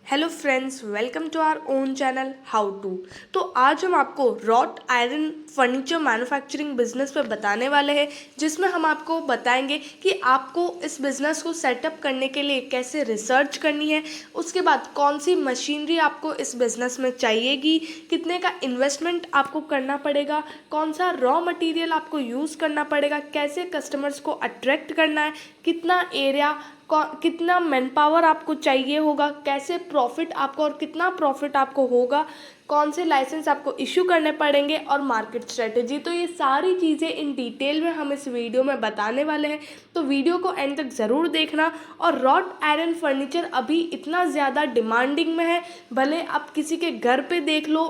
Hello friends, welcome to our own channel how to. तो आज हम आपको wrought iron furniture manufacturing business पे बताने वाले हैं, जिसमें हम आपको बताएंगे कि आपको इस बिज़नेस को सेटअप करने के लिए कैसे रिसर्च करनी है, उसके बाद कौन सी मशीनरी आपको इस बिज़नेस में चाहिएगी, कितने का इन्वेस्टमेंट आपको करना पड़ेगा, कौन सा रॉ मटेरियल आपको यूज़ करना पड़ेगा, कैसे कस्टमर्स को अट्रैक्ट करना है, कितना एरिया, कितना मैन पावर आपको चाहिए होगा, कैसे प्रॉफिट आपको और कितना प्रॉफिट आपको होगा, कौन से लाइसेंस आपको इशू करने पड़ेंगे और मार्केट स्ट्रेटजी। तो ये सारी चीज़ें इन डिटेल में हम इस वीडियो में बताने वाले हैं, तो वीडियो को एंड तक ज़रूर देखना। और रॉट आयरन फर्नीचर अभी इतना ज़्यादा डिमांडिंग में है, भले आप किसी के घर पे देख लो,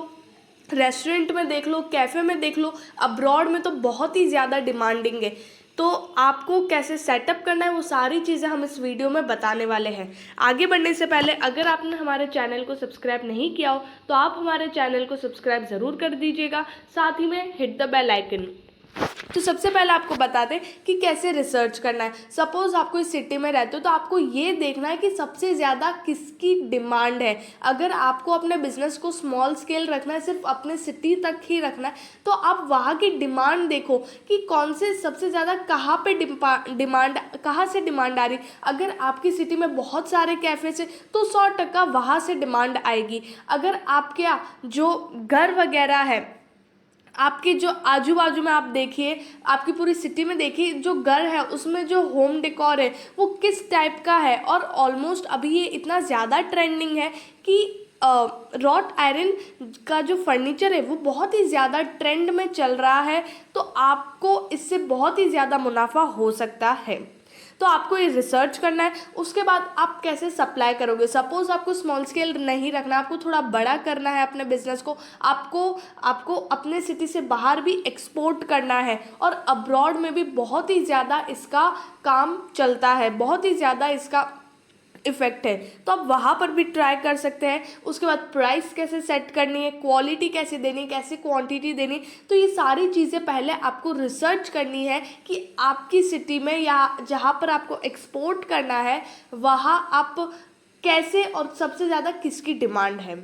रेस्टोरेंट में देख लो, कैफ़े में देख लो, अब्रॉड में तो बहुत ही ज़्यादा डिमांडिंग है। तो आपको कैसे सेटअप करना है वो सारी चीज़ें हम इस वीडियो में बताने वाले हैं। आगे बढ़ने से पहले अगर आपने हमारे चैनल को सब्सक्राइब नहीं किया हो तो आप हमारे चैनल को सब्सक्राइब ज़रूर कर दीजिएगा, साथ ही में हिट द बेल आइकन। तो सबसे पहले आपको बता दें कि कैसे रिसर्च करना है। सपोज़ आपको इस सिटी में रहते हो तो आपको ये देखना है कि सबसे ज़्यादा किसकी डिमांड है। अगर आपको अपने बिजनेस को स्मॉल स्केल रखना है, सिर्फ अपने सिटी तक ही रखना है, तो आप वहाँ की डिमांड देखो कि कौन से सबसे ज़्यादा कहाँ पे डिमांड, कहाँ से डिमांड आ रही। अगर आपकी सिटी में बहुत सारे कैफ़ेज है तो 100% वहाँ से डिमांड आएगी। अगर आपके यहाँ जो घर वगैरह है, आपके जो आजू बाजू में आप देखिए, आपकी पूरी सिटी में देखिए, जो घर है उसमें जो होम डेकोर है वो किस टाइप का है। और ऑलमोस्ट अभी ये इतना ज़्यादा ट्रेंडिंग है कि रॉट आयरन का जो फर्नीचर है वो बहुत ही ज़्यादा ट्रेंड में चल रहा है, तो आपको इससे बहुत ही ज़्यादा मुनाफा हो सकता है। तो आपको ये रिसर्च करना है। उसके बाद आप कैसे सप्लाई करोगे। सपोज़ आपको स्मॉल स्केल नहीं रखना, आपको थोड़ा बड़ा करना है अपने बिजनेस को, आपको आपको अपने सिटी से बाहर भी एक्सपोर्ट करना है, और अब्रॉड में भी बहुत ही ज़्यादा इसका काम चलता है, बहुत ही ज़्यादा इसका इफ़ेक्ट है, तो आप वहाँ पर भी ट्राई कर सकते हैं। उसके बाद प्राइस कैसे सेट करनी है, क्वालिटी कैसे देनी, कैसे क्वांटिटी देनी, तो ये सारी चीज़ें पहले आपको रिसर्च करनी है कि आपकी सिटी में या जहाँ पर आपको एक्सपोर्ट करना है वहाँ आप कैसे और सबसे ज़्यादा किसकी डिमांड है।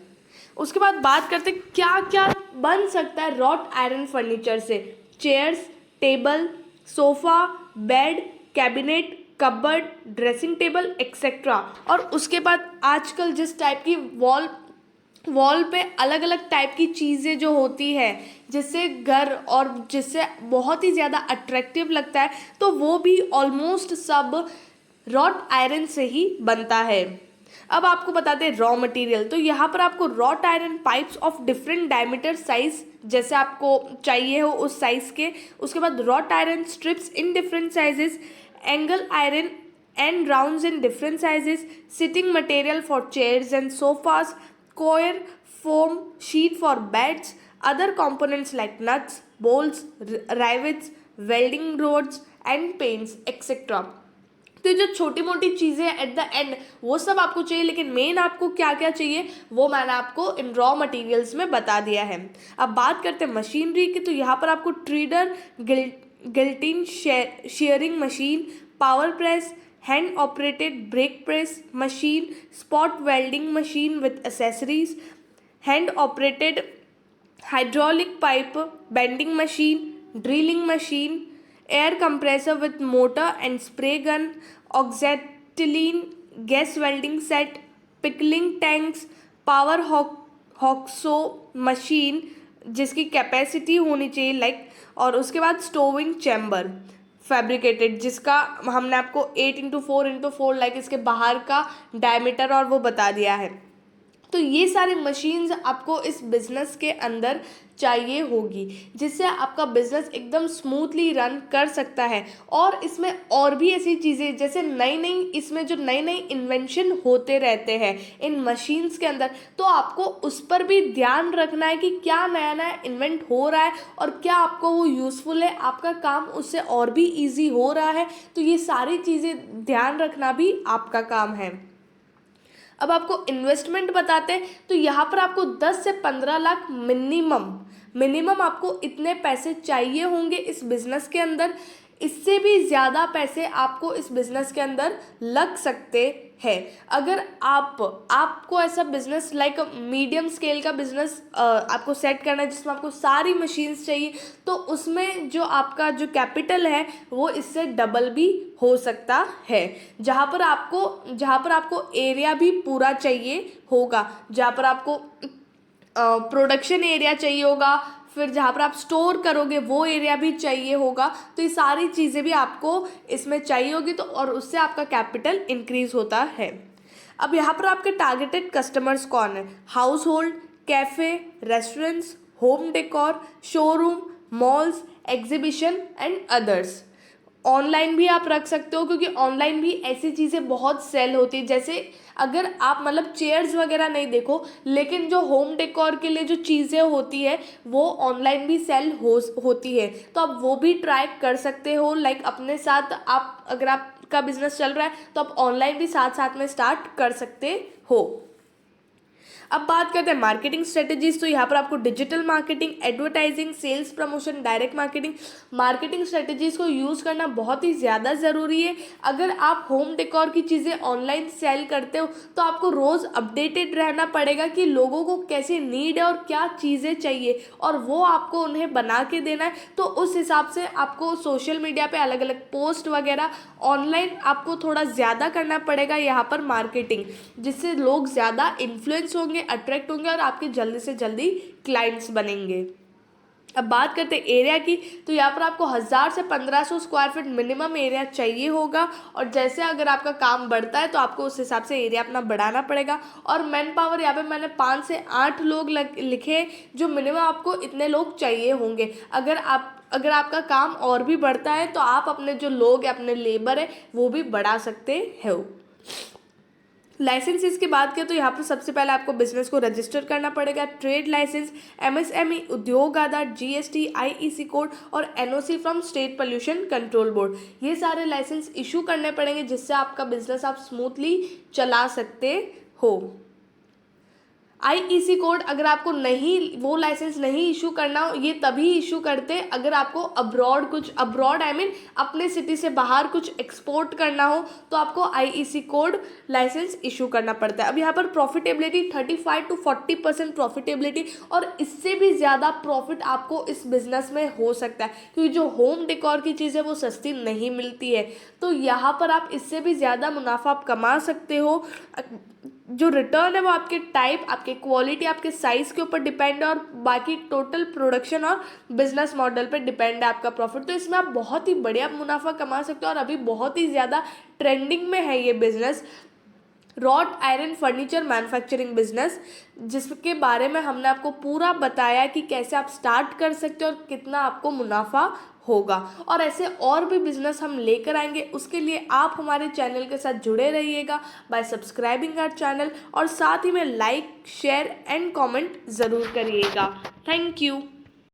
उसके बाद बात करते हैं क्या क्या बन सकता है रॉट आयरन फर्नीचर से। Chairs, table, sofa, bed, cabinet, cupboard, dressing table etcetera. और उसके बाद आजकल जिस टाइप की वॉल पे अलग अलग टाइप की चीज़ें जो होती है जिससे घर और जिससे बहुत ही ज़्यादा अट्रैक्टिव लगता है, तो वो भी ऑलमोस्ट सब रॉट आयरन से ही बनता है। अब आपको बताते हैं रॉ मटेरियल। तो यहाँ पर आपको wrought iron pipes of different diameter size, जैसे आपको चाहिए हो उस साइज़ के। उसके बाद wrought iron strips in different sizes, angle iron and rounds in different sizes, sitting material for chairs and sofas, coir, foam sheet for beds, other components like nuts, bolts, rivets, welding rods and paints etc। तो ये जो छोटी मोटी चीज़ें at the end वो सब आपको चाहिए, लेकिन मेन आपको क्या क्या चाहिए वो मैंने आपको इन रॉ मटेरियल्स में बता दिया है। अब बात करते हैं मशीनरी की। तो यहाँ पर आपको treadle, guillotine shearing machine, power press, hand operated brake press machine, spot welding machine with accessories, hand operated hydraulic pipe bending machine, drilling machine, air compressor with motor and spray gun, oxyacetylene gas welding set, pickling tanks, power hacksaw machine जिसकी capacity होनी चाहिए like, और उसके बाद स्टोविंग chamber fabricated जिसका हमने आपको 8x4x4 like इसके बाहर का डायमीटर और वो बता दिया है। तो ये सारे मशीन्स आपको इस बिज़नेस के अंदर चाहिए होगी, जिससे आपका बिज़नेस एकदम स्मूथली रन कर सकता है। और इसमें और भी ऐसी चीज़ें जैसे नई नई, इसमें जो नई नई इन्वेंशन होते रहते हैं इन मशीन्स के अंदर, तो आपको उस पर भी ध्यान रखना है कि क्या नया नया इन्वेंट हो रहा है और क्या आपको वो यूज़फुल है, आपका काम उससे और भी ईजी हो रहा है। तो ये सारी चीज़ें ध्यान रखना भी आपका काम है। अब आपको इन्वेस्टमेंट बताते हैं। तो यहाँ पर आपको 10 से 15 लाख मिनिमम आपको इतने पैसे चाहिए होंगे इस बिज़नेस के अंदर। इससे भी ज़्यादा पैसे आपको इस बिज़नेस के अंदर लग सकते हैं। अगर आपको ऐसा बिज़नेस लाइक मीडियम स्केल का बिज़नेस आपको सेट करना है जिसमें आपको सारी मशीन्स चाहिए, तो उसमें जो आपका जो कैपिटल है वो इससे डबल भी हो सकता है। जहाँ पर आपको एरिया भी पूरा चाहिए होगा, जहाँ पर आपको प्रोडक्शन एरिया चाहिए होगा, फिर जहाँ पर आप स्टोर करोगे वो एरिया भी चाहिए होगा, तो ये सारी चीज़ें भी आपको इसमें चाहिए होगी, तो और उससे आपका कैपिटल इंक्रीज होता है। अब यहाँ पर आपके टारगेटेड कस्टमर्स कौन है? House hold, cafe, restaurants, home decor, showroom, malls, exhibition and others. Online भी आप रख सकते हो, क्योंकि ऑनलाइन भी ऐसी चीज़ें बहुत सेल होती है। जैसे अगर आप मतलब चेयर्स वगैरह नहीं देखो, लेकिन जो होम डेकोर के लिए जो चीज़ें होती है वो ऑनलाइन भी सेल होती है, तो आप वो भी ट्राई कर सकते हो। लाइक अपने साथ आप, अगर आपका बिजनेस चल रहा है तो आप ऑनलाइन भी साथ साथ में स्टार्ट कर सकते हो। अब बात करते हैं मार्केटिंग स्ट्रेटेजीज। तो यहाँ पर आपको digital marketing, advertising, sales promotion, direct marketing strategies को यूज़ करना बहुत ही ज़्यादा ज़रूरी है। अगर आप होम डेकोर की चीज़ें ऑनलाइन सेल करते हो तो आपको रोज़ अपडेटेड रहना पड़ेगा कि लोगों को कैसे नीड है और क्या चीज़ें चाहिए, और वो आपको उन्हें बना के देना है। तो उस हिसाब से आपको सोशल मीडिया पे अलग अलग पोस्ट वगैरह ऑनलाइन आपको थोड़ा ज़्यादा करना पड़ेगा यहाँ पर मार्केटिंग, जिससे लोग ज़्यादा इन्फ्लुएंस होंगे, अट्रैक्ट होंगे और आपके जल्दी से जल्दी क्लाइंट्स बनेंगे। अब बात करते हैं एरिया की। तो यहाँ पर आपको 1000 से 1500 स्क्वायर फीट मिनिमम एरिया चाहिए होगा, और जैसे अगर आपका काम बढ़ता है तो आपको उस हिसाब से एरिया अपना बढ़ाना पड़ेगा। और मैन पावर यहाँ पे मैंने 5 से 8 लोग लिखे, जो मिनिमम आपको इतने लोग चाहिए होंगे। अगर आपका काम और भी बढ़ता है तो आप अपने जो लोग हैं, अपने लेबर है, वो भी बढ़ा सकते हो। लाइसेंसेस की बात करें तो यहाँ पर सबसे पहले आपको बिजनेस को रजिस्टर करना पड़ेगा। ट्रेड लाइसेंस, एमएसएमई, उद्योग आधार, जीएसटी, आईईसी कोड और NOC from state pollution control board, ये सारे लाइसेंस इशू करने पड़ेंगे, जिससे आपका बिजनेस आप स्मूथली चला सकते हो। आईईसी कोड अगर आपको वो लाइसेंस नहीं इशू करना हो, ये तभी इशू करते अगर आपको अब्रॉड आई मीन अपने सिटी से बाहर कुछ एक्सपोर्ट करना हो, तो आपको आईईसी कोड लाइसेंस इशू करना पड़ता है। अब यहाँ पर प्रॉफिटेबिलिटी 35 to 40% प्रॉफिटेबिलिटी, और इससे भी ज़्यादा प्रॉफिट आपको इस बिज़नेस में हो सकता है, क्योंकि जो होम डेकोर की चीज़ है वो सस्ती नहीं मिलती है। तो यहाँ पर आप इससे भी ज़्यादा मुनाफा आप कमा सकते हो। जो रिटर्न है वो आपके टाइप, आपके क्वालिटी, आपके साइज़ के ऊपर डिपेंड है, और बाकी टोटल प्रोडक्शन और बिजनेस मॉडल पे डिपेंड है आपका प्रॉफिट। तो इसमें आप बहुत ही बढ़िया मुनाफा कमा सकते हो, और अभी बहुत ही ज़्यादा ट्रेंडिंग में है ये business, rod iron furniture manufacturing business, जिसके बारे में हमने आपको पूरा बताया कि कैसे आप स्टार्ट कर सकते हो और कितना आपको मुनाफा होगा। और ऐसे और भी बिजनेस हम लेकर आएंगे, उसके लिए आप हमारे चैनल के साथ जुड़े रहिएगा बाय सब्सक्राइबिंग आवर चैनल, और साथ ही में लाइक, शेयर एंड कमेंट ज़रूर करिएगा। Thank you.